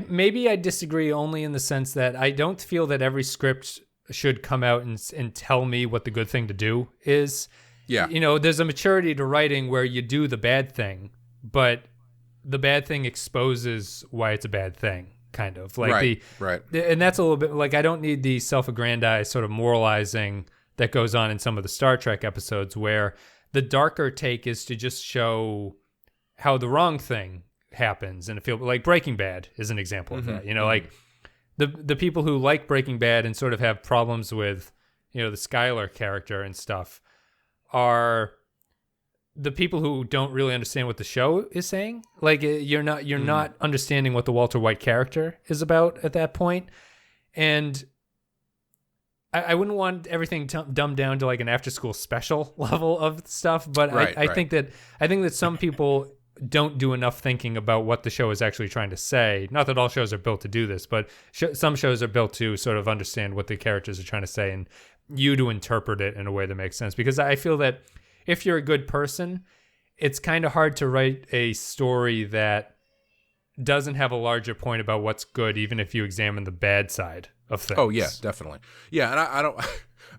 maybe I disagree only in the sense that I don't feel that every script should come out and tell me what the good thing to do is. Yeah. There's a maturity to writing where you do the bad thing, but the bad thing exposes why it's a bad thing, kind of. Like right. And that's a little bit like I don't need the self-aggrandized sort of moralizing that goes on in some of the Star Trek episodes where the darker take is to just show how the wrong thing happens. And it feels like Breaking Bad is an example of that. Like the people who like Breaking Bad and sort of have problems with, the Skylar character and stuff are the people who don't really understand what the show is saying. Like you're not understanding what the Walter White character is about at that point. And I wouldn't want everything dumbed down to like an after school special level of stuff. But I think that some people don't do enough thinking about what the show is actually trying to say. Not that all shows are built to do this, but some shows are built to sort of understand what the characters are trying to say and you to interpret it in a way that makes sense. Because I feel that if you're a good person, it's kind of hard to write a story that doesn't have a larger point about what's good, even if you examine the bad side of things. Oh yeah, definitely. Yeah, and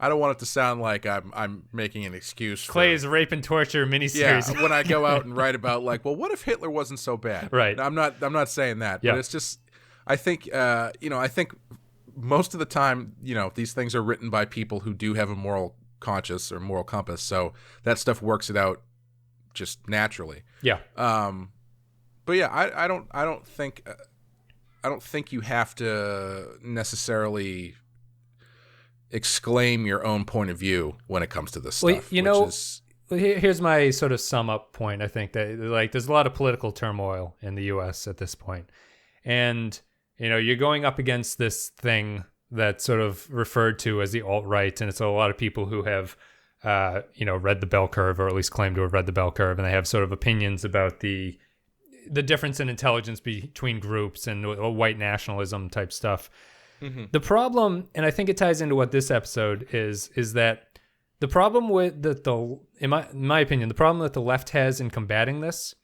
I don't want it to sound like I'm making an excuse for Clay's rape and torture miniseries. Yeah, when I go out and write about like, well, what if Hitler wasn't so bad? Right. I'm not saying that, Yeah. but it's just I think I think most of the time, these things are written by people who do have a moral conscience or moral compass, so that stuff works it out just naturally. Yeah. But yeah, I don't think you have to necessarily exclaim your own point of view when it comes to this stuff. Here's my sort of sum up point. I think that like there's a lot of political turmoil in the U.S. at this point, and you're going up against this thing that's sort of referred to as the alt-right, and it's a lot of people who have read the bell curve, or at least claim to have read the bell curve, and they have sort of opinions about the difference in intelligence between groups and white nationalism type stuff. Mm-hmm. The problem, and I think it ties into what this episode is that the problem with in my opinion, the problem that the left has in combating this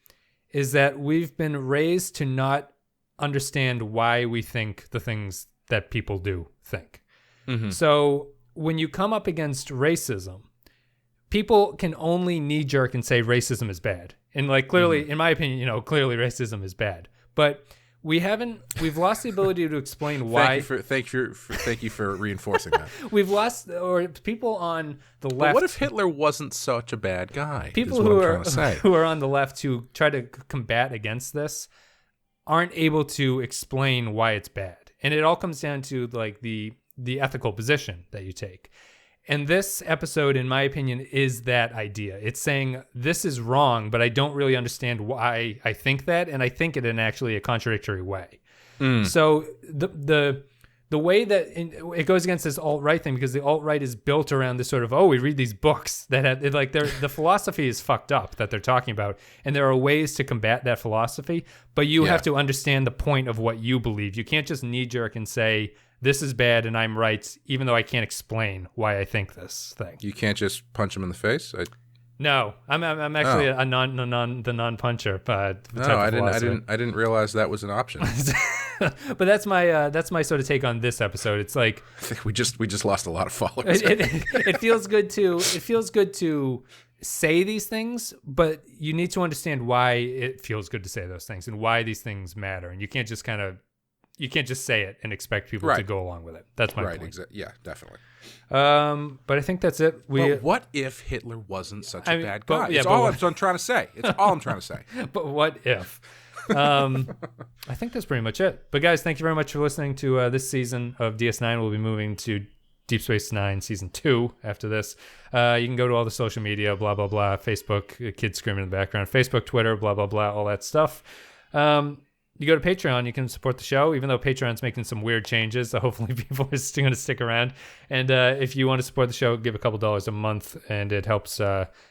is that we've been raised to not understand why we think the things that people do think. Mm-hmm. So when you come up against racism, people can only knee-jerk and say racism is bad. And like clearly, in my opinion, clearly racism is bad. But we've lost the ability to explain why. Thank you for reinforcing that. We've lost, or people on the left. But what if Hitler wasn't such a bad guy? People who are on the left who try to combat against this aren't able to explain why it's bad. And it all comes down to like the ethical position that you take. And this episode, in my opinion, is that idea. It's saying this is wrong, but I don't really understand why I think that, and I think it in actually a contradictory way. So the way that it goes against this alt-right thing, because the alt-right is built around this sort of, we read these books that have, like the philosophy is fucked up that they're talking about, and there are ways to combat that philosophy, but you have to understand the point of what you believe. You can't just knee-jerk and say, this is bad and I'm right, even though I can't explain why I think this thing. You can't just punch him in the face? No, I'm actually the non-puncher. I didn't realize that was an option. But that's my sort of take on this episode. It's like I think we just lost a lot of followers. It feels good to say these things, but you need to understand why it feels good to say those things and why these things matter. And you can't just say it and expect people to go along with it. That's my point. Yeah, definitely. But I think that's it. What if Hitler wasn't such a bad guy? It's all I'm trying to say. It's all I'm trying to say. But what if? I think that's pretty much it. But guys, thank you very much for listening to this season of DS9. We'll be moving to Deep Space Nine Season 2 after this. You can go to all the social media, blah, blah, blah, Facebook, kids screaming in the background, Facebook, Twitter, blah, blah, blah, all that stuff. you go to Patreon, you can support the show, even though Patreon's making some weird changes. So hopefully people are still going to stick around. And if you want to support the show, give a couple dollars a month, and it helps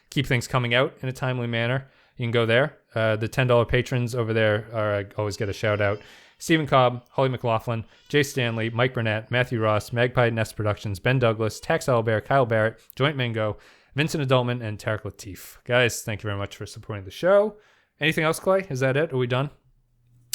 keep things coming out in a timely manner. You can go there. The $10 patrons over there always get a shout out. Stephen Cobb, Holly McLaughlin, Jay Stanley, Mike Burnett, Matthew Ross, Magpie Nest Productions, Ben Douglas, Tax Owlbear, Kyle Barrett, Joint Mingo, Vincent Adultman, and Tarek Latif. Guys, thank you very much for supporting the show. Anything else, Clay? Is that it? Are we done?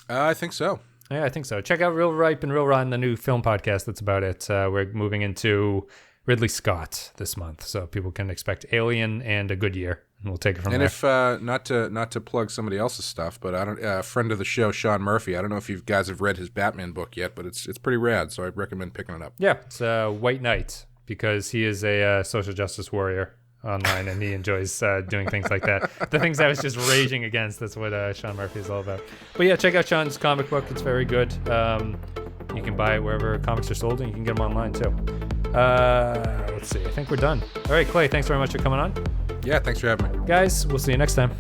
I think so. Yeah, I think so. Check out Real Ripe and Real Rotten, the new film podcast. That's about it. We're moving into Ridley Scott this month, so people can expect Alien and A Good Year, and we'll take it from there. And if not to plug somebody else's stuff, but a friend of the show, Sean Murphy. I don't know if you guys have read his Batman book yet, but it's pretty rad. So I recommend picking it up. Yeah, it's White Knight, because he is a social justice warrior online, and he enjoys doing things like that. The things I was just raging against, that's what Sean Murphy is all about. But yeah, check out Sean's comic book. It's very good. You can buy it wherever comics are sold, and you can get them online too. Let's see. I think we're done. All right, Clay, thanks very much for coming on. Yeah, thanks for having me. Guys, we'll see you next time.